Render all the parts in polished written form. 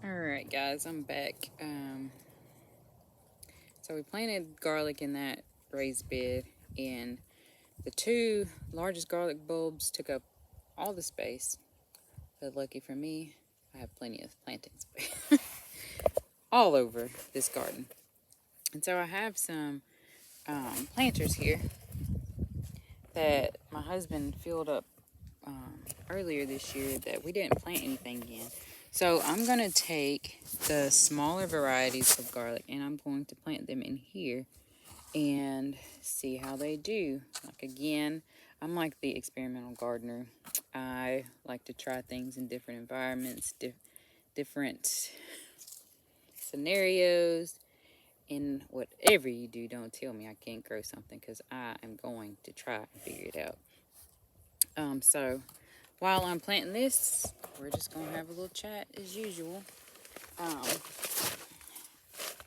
Alright guys, I'm back. So we planted garlic in that raised bed, and the two largest garlic bulbs took up all the space. But lucky for me, I have plenty of planting space all over this garden. And so I have some planters here that my husband filled up earlier this year that we didn't plant anything in. So I'm going to take the smaller varieties of garlic and I'm going to plant them in here and see how they do. Like, again, I'm like the experimental gardener. I like to try things in different environments, different scenarios. And whatever you do, don't tell me I can't grow something, because I am going to try and figure it out. So while I'm planting this, we're just going to have a little chat as usual.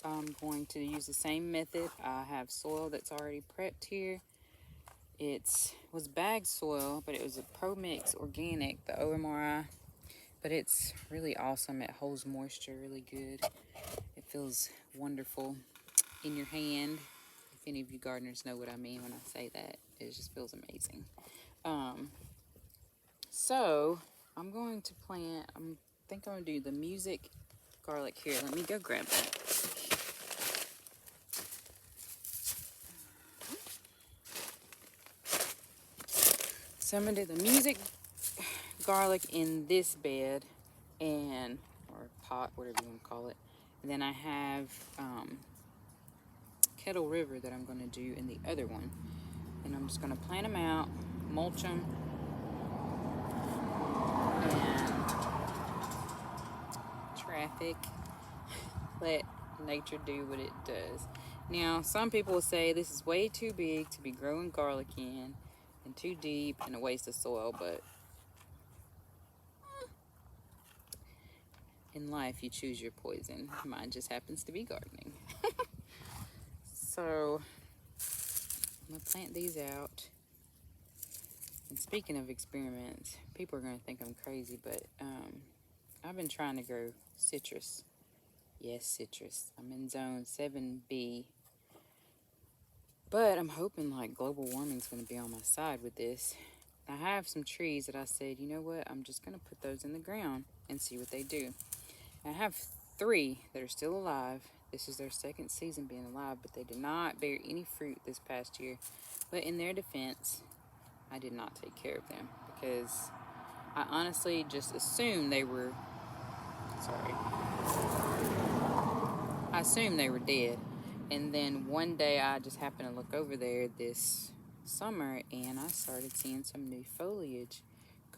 I'm going to use the same method. I have soil that's already prepped here. It was bagged soil, but it was a Pro Mix Organic, the OMRI. But it's really awesome. It holds moisture really good. It feels wonderful in your hand. If any of you gardeners know what I mean when I say that, it just feels amazing. So I'm going to plant, I think I'm going to do the Music garlic here. Let me go grab that. So I'm going to do the Music garlic in this bed, or pot, whatever you want to call it. And then I have Kettle River that I'm going to do in the other one. And I'm just going to plant them out, mulch them, and traffic, let nature do what it does. Now, some people will say this is way too big to be growing garlic in, and too deep and a waste of soil, but in life you choose your poison. Mine just happens to be gardening. So I'm gonna plant these out. And speaking of experiments, people are gonna think I'm crazy, but I've been trying to grow citrus. Yes, citrus. I'm in zone 7B. But I'm hoping like global warming is going to be on my side with this. I have some trees that I said, you know what, I'm just going to put those in the ground and see what they do. I have 3 that are still alive. This is their second season being alive, but they did not bear any fruit this past year. But in their defense, I did not take care of them because I honestly just assumed they were, I assumed they were dead. And then one day I just happened to look over there this summer and I started seeing some new foliage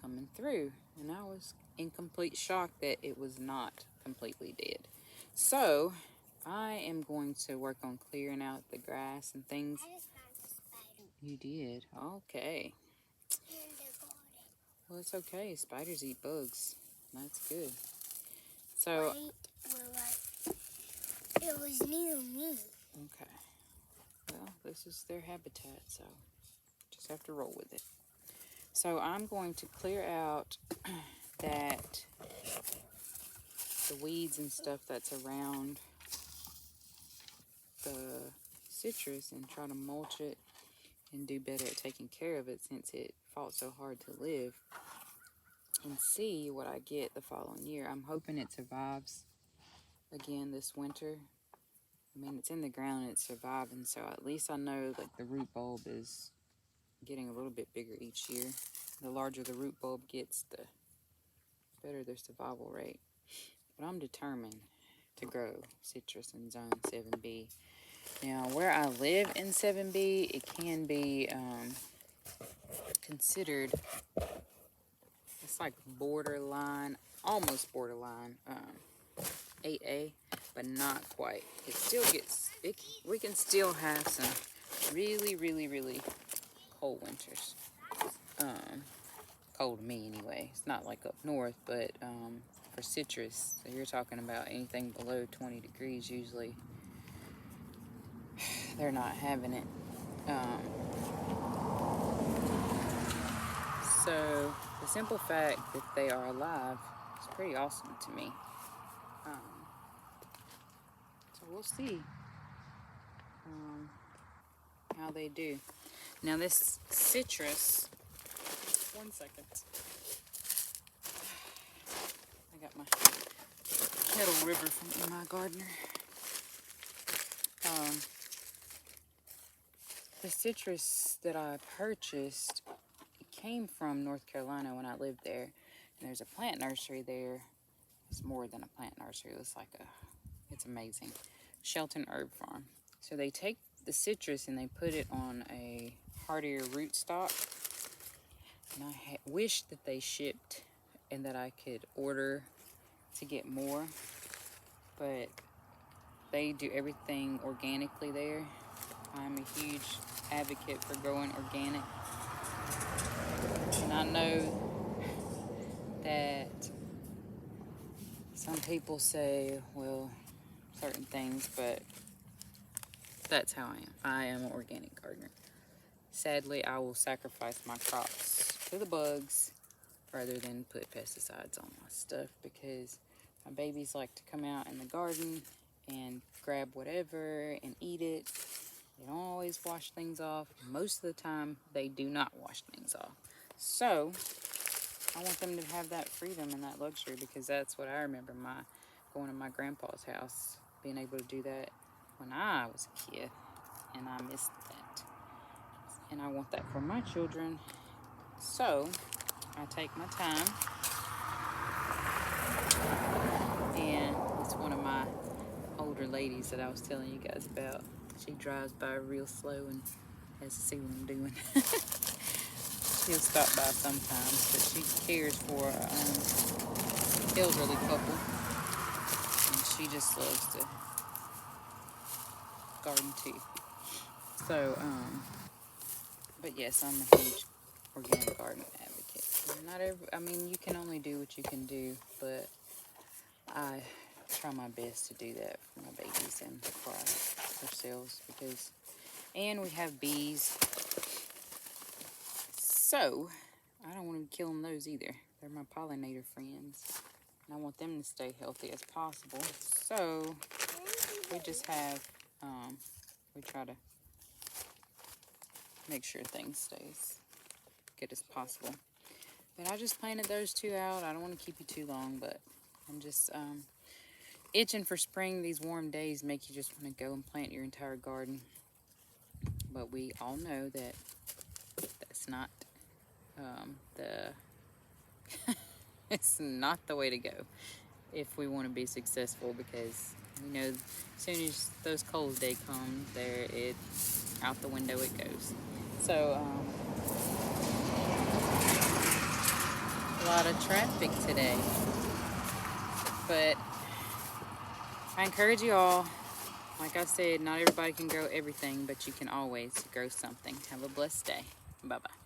coming through. And I was in complete shock that it was not completely dead. So I am going to work on clearing out the grass and things. I just found a spider. You did? Okay. In the garden. Well, it's okay. Spiders eat bugs. That's good. So, It was near me. okay. Well, this is their habitat, so just have to roll with it. So I'm going to clear out the weeds and stuff that's around the citrus and try to mulch it and do better at taking care of it since it fought so hard to live, and see what I get the following year. I'm hoping it survives again this winter. I mean, it's in the ground and it's surviving, so at least I know like the root bulb is getting a little bit bigger each year. The larger the root bulb gets, the better their survival rate. But I'm determined to grow citrus in zone 7B. Now, where I live in 7B, it can be considered, it's like borderline, almost borderline 8A, but not quite. It still gets, we can still have some really, really, really cold winters. Cold to me anyway. It's not like up north, but for citrus, so you're talking about anything below 20 degrees usually. They're not having it. So the simple fact that they are alive is pretty awesome to me. So we'll see how they do. Now this citrus, one second. I got my Kettle River from my gardener. The citrus that I purchased, it came from North Carolina when I lived there. And there's a plant nursery there. It's more than a plant nursery. It's amazing. Shelton Herb Farm. So they take the citrus and they put it on a hardier rootstock. And I wish that they shipped and that I could order to get more. But they do everything organically there. I'm a huge advocate for growing organic. And I know that some people say, well, certain things, but that's how I am. I am an organic gardener. Sadly, I will sacrifice my crops to the bugs rather than put pesticides on my stuff because my babies like to come out in the garden and grab whatever and eat it. They don't always wash things off. Most of the time, they do not wash things off. So, I want them to have that freedom and that luxury because that's what I remember going to my grandpa's house, being able to do that when I was a kid, and I missed that. And I want that for my children. So, I take my time, and it's one of my older ladies that I was telling you guys about. She drives by real slow and has to see what I'm doing. She'll stop by sometimes, but she cares for an elderly couple, and she just loves to garden too. So, but yes, I'm a huge organic garden advocate. You can only do what you can do, but I try my best to do that for my babies and for ourselves and we have bees. So, I don't want to be killing those either. They're my pollinator friends. And I want them to stay healthy as possible. So, we just have, we try to make sure things stay as good as possible. But I just planted those two out. I don't want to keep you too long, but I'm just itching for spring. These warm days make you just want to go and plant your entire garden. But we all know that that's not it's not the way to go if we want to be successful, because we know as soon as those cold days come, out the window it goes. So a lot of traffic today, but I encourage you all. Like I said, not everybody can grow everything, but you can always grow something. Have a blessed day. Bye-bye.